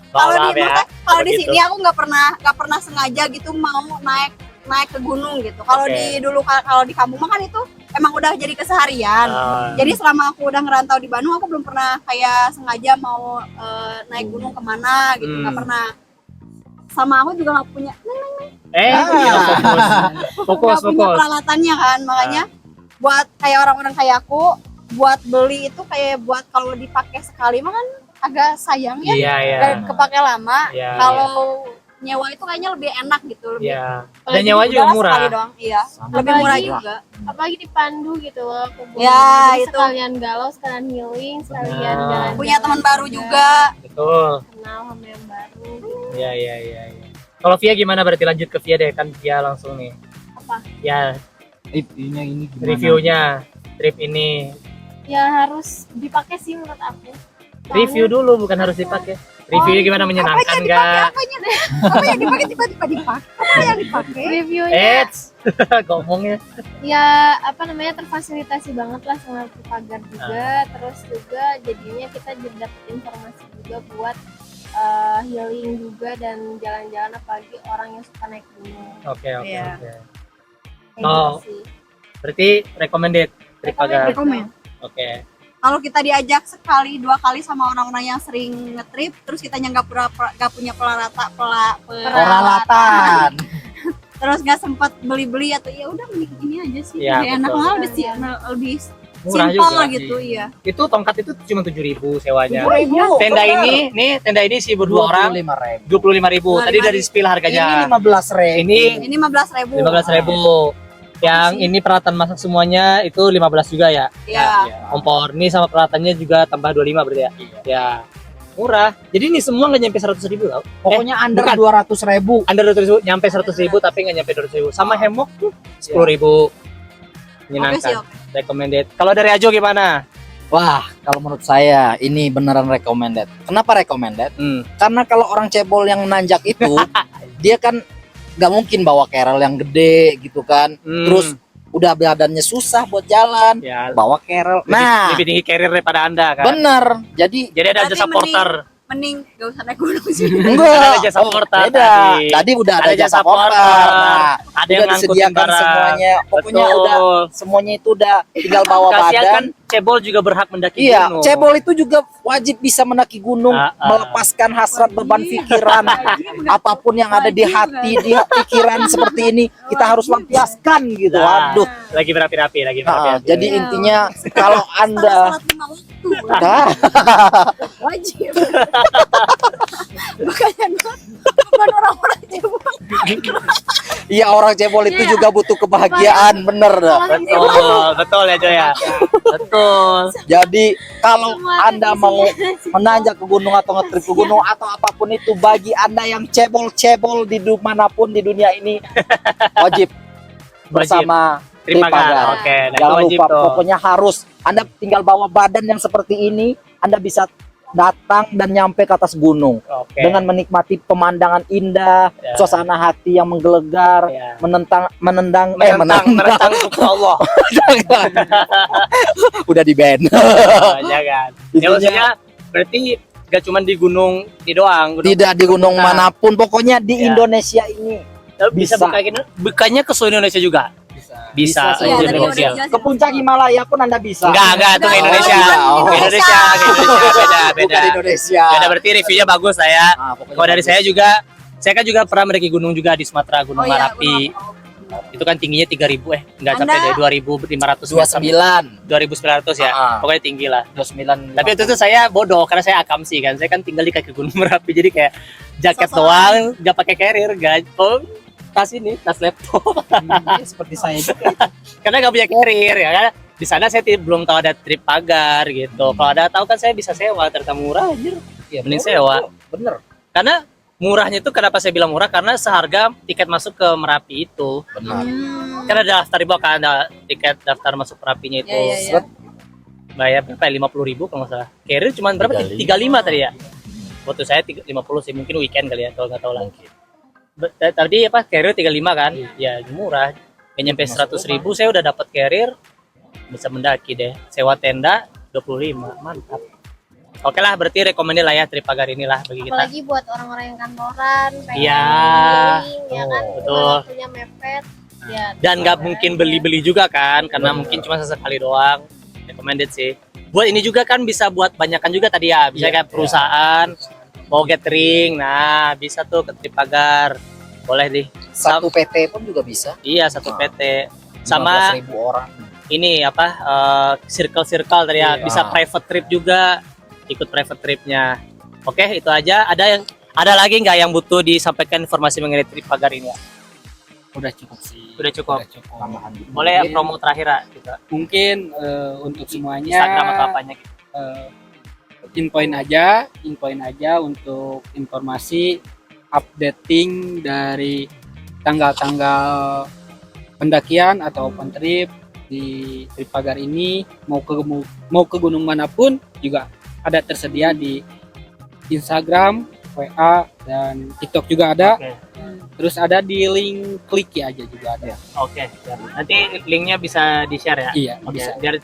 Kalau Maaf di ya. kalau di begitu. sini aku nggak pernah sengaja gitu mau naik ke gunung gitu. Kalau Oke. di dulu kalau di kampung mah kan itu emang udah jadi keseharian. Ah. Jadi selama aku udah ngerantau di Bandung aku belum pernah kayak sengaja mau naik gunung kemana gitu, nggak pernah. Sama aku juga nggak punya Iya, fokus. nggak punya peralatannya kan, makanya buat kayak orang-orang kayak aku buat beli itu kayak buat kalau dipakai sekali mah kan agak sayang ya. Iya iya. Dan kepake lama. Iya, Kalau nyewa itu kayaknya lebih enak gitu, lebih. Iya. Kalau Dan nyewa juga udahlah murah. sekali doang, iya. Lebih murah Apalagi- juga. Apalagi dipandu gitu loh kumpul. Ya, Jadi itu. sekalian galau, sekalian healing, sekalian Benar. jalan-jalan. Punya teman baru juga. Betul. Kenal sama yang baru. Gitu. Iya. Kalau Via gimana berarti lanjut ke Via deh kan Via langsung nih. Apa? Ya Reviewnya ini gimana? reviewnya trip ini. Ya harus dipakai sih menurut aku. Review dulu bukan harus dipakai. Reviewnya gimana menyenangkan enggak? Apa yang dipakai tiba-tiba dipakai? Apa yang dipakai? Reviewnya Eits. Ngomongnya. ya apa namanya terfasilitasi banget lah sama pagar juga. Terus juga jadinya kita jadi dapet informasi juga buat healing juga dan jalan-jalan apalagi orang yang suka naik gunung. Oke. Iya. Kayak Oh. gitu sih. Berarti recommended trip pagar. Rekomen. Oke. Kalau kita diajak sekali, 2 kali sama orang-orang yang sering ngetrip, terus kitanya nggak punya Peralatan. terus nggak sempat beli-beli atau ya udah mending ini aja sih. Iya, Lebih enak betul. lah, lebih Murah Simpel juga. gitu ya. Itu tongkat itu cuma 7.000 sewanya. 7.000. Tenda ini, tenda ini sih berdua orang 25.000. Tadi udah di spill Ini harganya. 15.000. Ini Ini 15.000. 15.000. Yang ini peralatan masak semuanya itu 15 juga ya. Ya. Kompor ini sama peralatannya juga tambah 25 berarti ya. Ya. Murah. Jadi ini semua nggak nyampe 100.000 tau. Pokoknya under bukan. 200.000. Under 200.000, nyampe 100.000 tapi nggak nyampe 200.000. Sama hemok tuh 10.000. Oke sih, Menyenangkan. oke. Recommended. Kalau dari Ajo gimana? Wah, kalau menurut saya ini beneran recommended. Kenapa recommended? Karena kalau orang cebol yang nanjak itu, dia kan nggak mungkin bawa kerel yang gede gitu kan. Terus udah badannya susah buat jalan, ya, bawa kerel. lebih, Nah, lebih tinggi carrier daripada Anda kan. bener. Jadi Jadi ada Berarti jasa porter. Mending gak usah naik gunung sih. Ada jasa porter beda. tadi. Tadi udah ada Ada jasa jasa porter. porter. Nah, Ada udah yang ngangkutin disediakan barang. semuanya. Pokoknya Betul. udah semuanya itu udah tinggal bawa Kasihan badan. kan cebol juga berhak mendaki Iya, gunung. cebol itu juga wajib bisa mendaki gunung, melepaskan hasrat beban pikiran. Apapun yang ada di hati, di pikiran seperti ini, kita harus lampiaskan gitu. Nah, Waduh. Lagi berapi-rapi, lagi Nah, berapi-api. jadi intinya kalau Anda Salat 5 waktu. Nah, Wajib. Makanya gua bukan orang-orang cebol. iya orang cebol itu juga butuh kebahagiaan, bener dah. Betul ya Jo ya. Betul. Jadi kalau Anda mau menanjak ke gunung atau ngetrip ke gunung atau apapun itu, bagi Anda yang cebol-cebol di manapun di dunia ini, wajib bersama Tripagar. Tripagar. Oke, nah itu Jangan wajib lupa, tuh. pokoknya harus. Anda tinggal bawa badan yang seperti ini, Anda bisa datang dan nyampe ke atas gunung Oke. dengan menikmati pemandangan indah, Ya. suasana hati yang menggelegar, Ya. menentang menentang suku Allah. Udah di band. Jangan. Ya Intinya- maksudnya berarti gak cuma di gunung ini doang. Tidak di gunung Nah. manapun, pokoknya di Ya. Indonesia ini Bisa bisa. bukannya ke seluruh Indonesia juga. Bisa. Bisa, Iya, anjir, tadi udah gokil. dijelasin. ke puncak Himalaya pun Anda bisa. Enggak, itu ke Udah, Indonesia. oh, Ke Indonesia, beda. Bukan Indonesia. Beda berarti reviewnya bagus saya. Nah, pokoknya Kalau dari bagus. saya kan juga pernah mendaki gunung juga di Sumatera, Gunung Oh iya, Marapi. Itu kan tingginya 3.000 enggak Anda- sampai deh 2.500 29. 2.900 ya. Pokoknya tinggi lah. 29. Tapi itu tuh saya bodoh karena saya akamsi kan. Saya kan tinggal di kaki Gunung Merapi jadi kayak jaket Sosokan. doang, enggak pakai carrier, guys. Oh, tas ini, tas laptop. seperti saya juga. Karena nggak punya carrier ya kan. Di sana saya belum tahu ada Tripagar gitu. Kalau ada tahu kan saya bisa sewa, ternyata murah anjir. Iya, Mending sewa. Bener. Karena murahnya itu kenapa saya bilang murah? Karena seharga tiket masuk ke Merapi itu. Benar. Karena ada daftar ibu kan ada tiket daftar masuk Merapinya itu. Iya, iya, iya. Bayar berapa? 50.000 kalau nggak salah. Carrier cuma berapa? 35 tadi ya. Waktu saya 50 sih, mungkin weekend kali ya kalau nggak tahu lah. Tadi apa carrier 35 kan? Ya murah. Nggak nyampe 100.000 saya udah dapat carrier, bisa mendaki deh. Sewa tenda 25, mantap. Oke lah, berarti rekomendasi lah ya Tripagar inilah bagi kita. Apalagi buat orang-orang yang kantoran, pengen Iya. healing, ya kan, Betul. waktunya mepet, ya. Dan nggak mungkin beli-beli juga kan, karena mungkin cuma sesekali doang. Recommended sih. Buat ini juga kan bisa buat banyakan juga tadi ya, bisa kayak perusahaan, mau gathering, nah bisa tuh ke Tripagar, boleh deh. Satu PT pun juga bisa. Iya satu PT. Sama 15.000 orang. ini apa circle tadi ya, Iya. bisa private trip juga, ikut private tripnya. Oke itu aja. Ada lagi nggak yang butuh disampaikan informasi mengenai Tripagar ini ya? Udah cukup sih. Udah cukup. Tambahan. Boleh ya promo terakhir ya kita. Mungkin untuk semuanya Instagram atau apanya gitu. infoin aja untuk informasi updating dari tanggal-tanggal pendakian atau open trip di Tripagar ini, mau ke gunung manapun juga ada tersedia di Instagram, WA, dan TikTok juga ada. Oke. Terus ada di link klik ya aja juga ada. Oke, nanti linknya bisa di-share ya. Iya, Oke, bisa. biar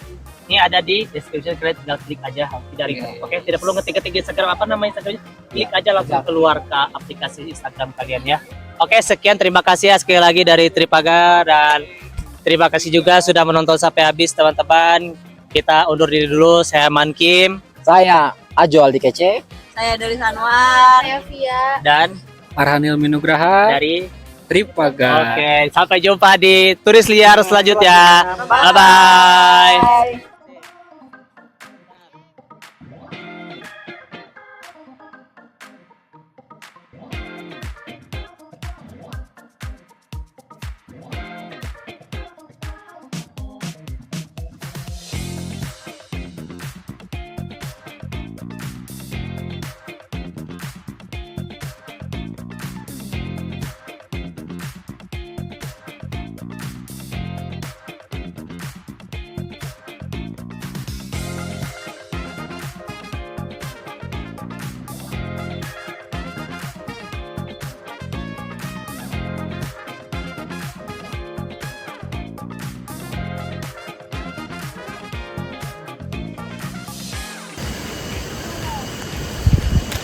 ini ada di description, kalian tinggal klik aja, tidak ribet. Iya. Oke, tidak perlu ngetik-ngetik di Instagram apa namanya Instagramnya, klik aja langsung keluar ke aplikasi Instagram kalian ya. Oke, sekian terima kasih ya sekali lagi dari Tripagar dan terima kasih juga sudah menonton sampai habis teman-teman. Kita undur diri dulu, saya Mankim Saya Ajo Aldi Kece. Saya dari Anwar. Saya Via. dan Farhanil Minugraha dari Tripagar. Oke, sampai jumpa di turis liar selanjutnya. Bye bye.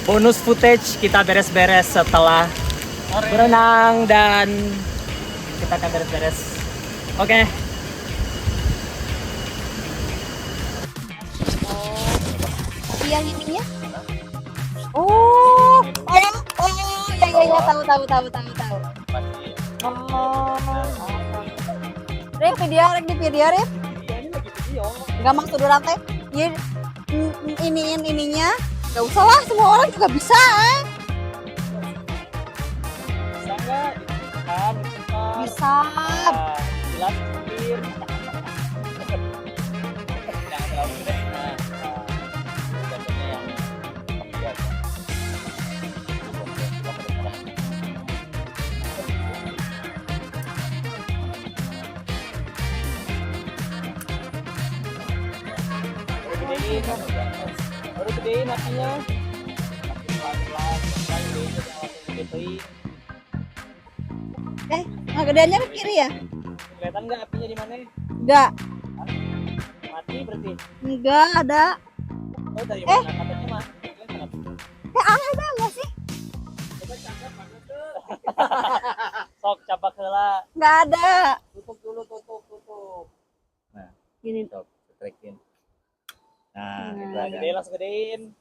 bonus footage kita beres-beres setelah berenang dan kita akan beres-beres. Oke. Yang ininya? Oh, ya, tahu. Oh. Rip, di video, Rip. Enggak maksud orang teh. Ya, ininya. Gak usah lah, semua orang juga bisa. Bisa nggak? Bisa. Jelasin. Jangan terlalu gede. Nah, contohnya yang biasa. Baru gedein apinya. Pelan-pelan, gedein. Nah, gedeannya ke kiri ya? Kelihatan nggak apinya di mana? Enggak. Mati berarti. Enggak ada. Oh, dari mana? Katanya mati. Ada enggak sih? Coba cakap mana tuh? Sok capak heula. Enggak ada. Tutup dulu, tutup. Nah, Gini. sok trekin. Nah, Nah, gedein langsung gedein.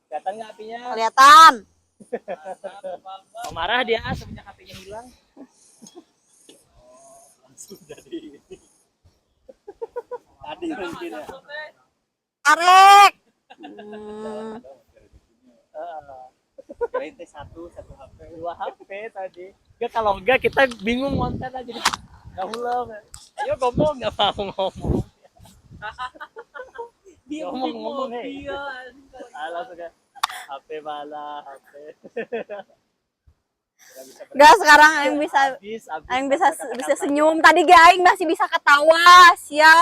Kelihatan nggak apinya? Kelihatan. Oh, marah dia semenjak apinya hilang. Langsung jadi ini. Tadi mungkin ya. Arek. Kirain teh satu HP, 2 HP tadi. Enggak, kalau enggak kita bingung konten aja. Enggak ulang. Ayo ngomong, enggak mau ngomong. Dia ngomong nih. Langsung kan. HP mana? HP. Enggak, sekarang yang bisa senyum. Tadi ge aing masih bisa ketawa. Sia.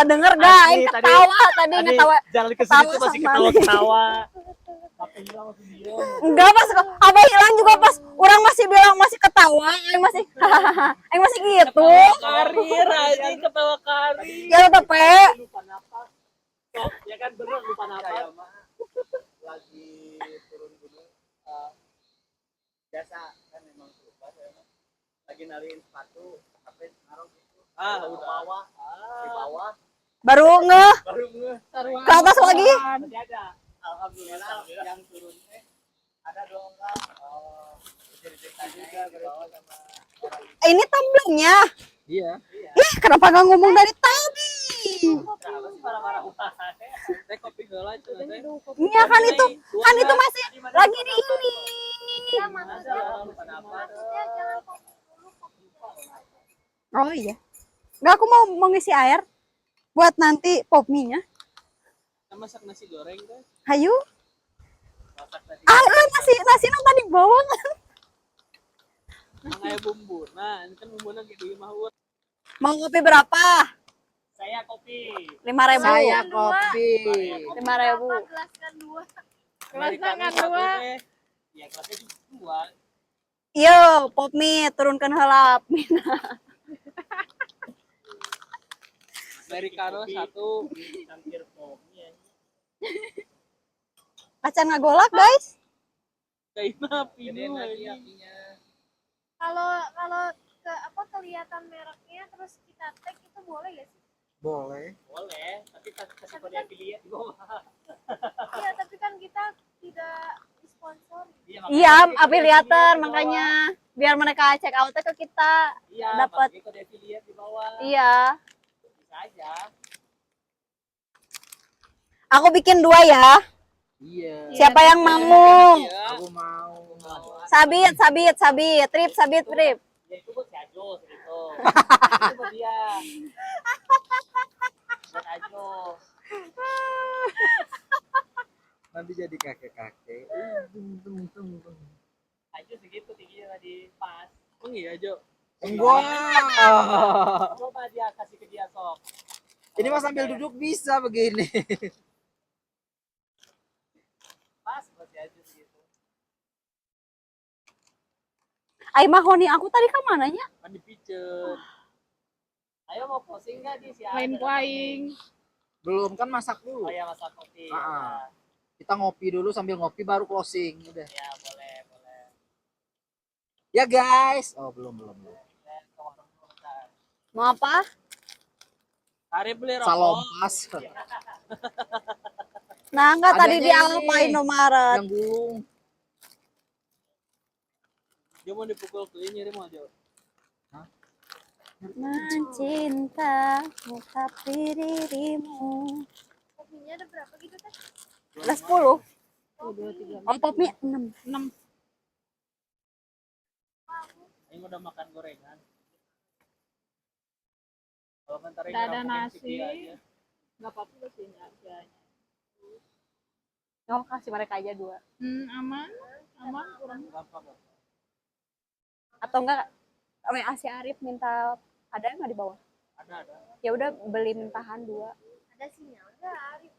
Denger gak aing ketawa tadi ngetawa. Jalan ke sini tuh masih ketawa-ketawa. HP hilang langsung diem. Enggak, pas apa hilang juga pas orang masih bilang masih ketawa, aing masih aing masih gitu. Karir aja ketawa karir. Ya tetep Lupa napas. Oh, ya kan bener lupa napas. Lagi turun gunung biasa kan memang lupa saya lagi naliin sepatu HP naruh gitu udah di bawah baru ngeh baru ke atas lagi. masih ada alhamdulillah yang turun ada 2 orang cerita juga di bawah sama orang Ini tumblingnya. Iya. Ih, kenapa gak ngomong dari tadi? kenapa sih marah-marah kopi heula Iya kan itu masih lagi di ini. Oh iya. Gak, aku mau ngisi air buat nanti pop mie-nya. masak nasi goreng kan Hayu. masak Nasi tadi bawang. kayak bumbu nah ini kan bumbunya gitu mah. Mau kopi berapa? Saya kopi 5.000. Saya kopi. 5.000. Gelaskan 2. Americano 1 ya kelasnya 2 Iya, pop mie turunkan heula. Americano 1 campur popnya Acan ngagolak, guys. kayak mah pinu apinya. Kalau kelihatan mereknya terus kita tag itu boleh gak sih? Boleh. Boleh tapi kasih kode affiliate di bawah. Iya, tapi kan kita tidak disponsori. Iya, afiliator makanya biar mereka check out ke kita dapat. Pakai kode affiliate di bawah Iya. bisa aja. Aku bikin 2 ya. Iya. Siapa yang mau? Aku mau. Sabit. Trip. Ya itu buat si Ajo gitu. Itu buat dia. Buat Ajo. Nanti jadi kakek-kakek. Ajo segitu tingginya tadi pas. Oh iya Ajo. Wah. Coba dia kasih ke dia sok. Ini mah sambil duduk bisa begini. Pas buat si Ajo segitu. Ai mahoni aku tadi ke mananya? Kan dipijet. Ayo mau posting nggak di si Lain ku aing. Belum kan masak dulu. Oh ya masak kopi. Ah. Kita ngopi dulu, sambil ngopi baru closing. Udah. Ya, boleh, boleh. Ya guys. Oh, belum. Mau apa? Hari beli rokok. Salompas. Nah, enggak tadi Adanya di ini, Alfa Indomaret. Yang gulung. Dia mau dipukul ke ini, dia mau aja. Mencintamu tapi dirimu. Kopinya ada berapa gitu teh? Ada 10. Om mie 6. Ini udah makan gorengan. Kalau bentar ini Nggak ada rampok yang nasi. sedih aja. Nggak apa-apa sih aja. Oh, kasih mereka aja 2. Aman, aman kurang. Gampang. Atau enggak WA si Arif minta ada nggak di bawah? Ada. Ya udah beli mintahan 2. Ada sinyal nggak Arif?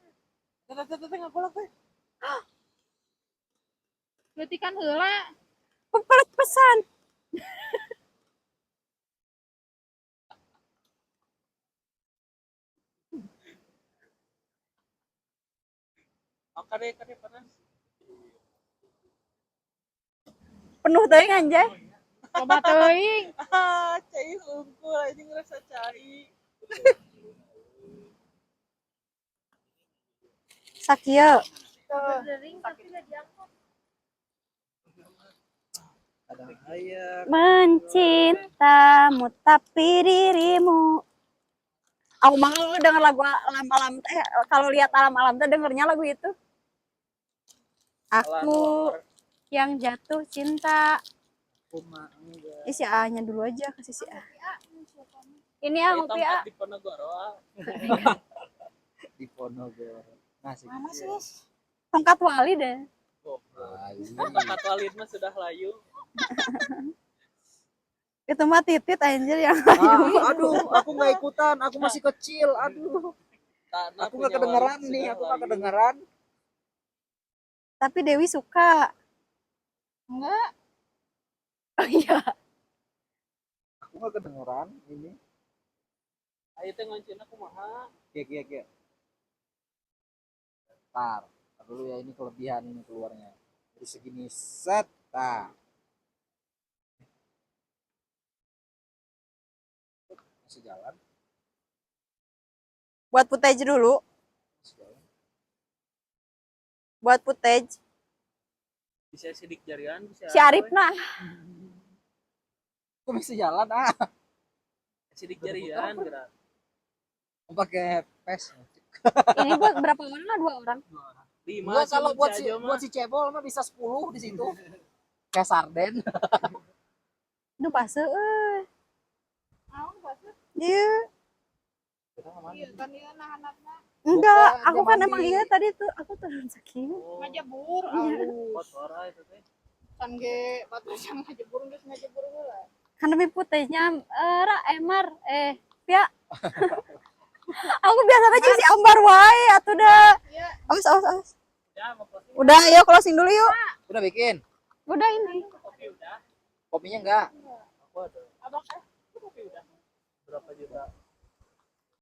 Teteh ngapain teh? Berarti kan heula. Pepelet pesan. Oh, kade panas. Penuh teuing anjay. Coba teuing. Cai hungkul ini ngerasa cai. Sakieu. Berdering tapi nggak diangkut. Kadang ayah. Mencintamu tapi dirimu. Aku mah kalau denger lagu alam-alam teh, kalau lihat alam-alam teh dengernya lagu itu. Aku yang jatuh cinta. Si A-nya dulu aja, kasih si A. Ini ya ngopi A. Di Ponorogo. Di Ponorogo. Nasi. Mana sih? Tongkat wali deh. Tempat walid mah sudah layu. Itu mah titit anjir yang Aduh, aku nggak ikutan. Aku masih kecil. Aduh. Tanah Aku nggak punya kedengeran walid nih. sudah Aku nggak layu. kedengeran. Tapi Dewi suka. Enggak. Oh iya. Aku nggak kedengeran ini. Ayo teh ngoncina kumaha. Kia. Ntar dulu ya, ini kelebihan ini keluarnya. Jadi segini set. Nah. Masih jalan. Buat footage dulu. Masih jalan. Buat footage. Bisa sidik jarian, bisa. Si Arif nah. Kok masih jalan Sidik jarian gerak. Mau pakai pes. Ini buat berapa orang lah? 2 orang. 5 Enggak, kalau buat si, aja mah. buat si cebol mah bisa 10 di situ. Kayak sarden. Duh pase euy. Iya. Iya kan dia nahan-nahan Enggak, Bukan, aku dia kan mandi. emang iya tadi tuh aku turun saking. Oh, ngajebur. kotor aja itu teh. Kan ge batusan ngajebur geus ngajebur heula. Kan demi footage-nya Emar ya. Aku biasa aja si Ambar wae atuh dah. Iya. Awas. Ya, mau closing. Udah, ayo closing dulu yuk. Udah bikin. Udah ini. Kopi udah. Kopinya enggak. Aku ada. Abang Kopi udah. Berapa juta?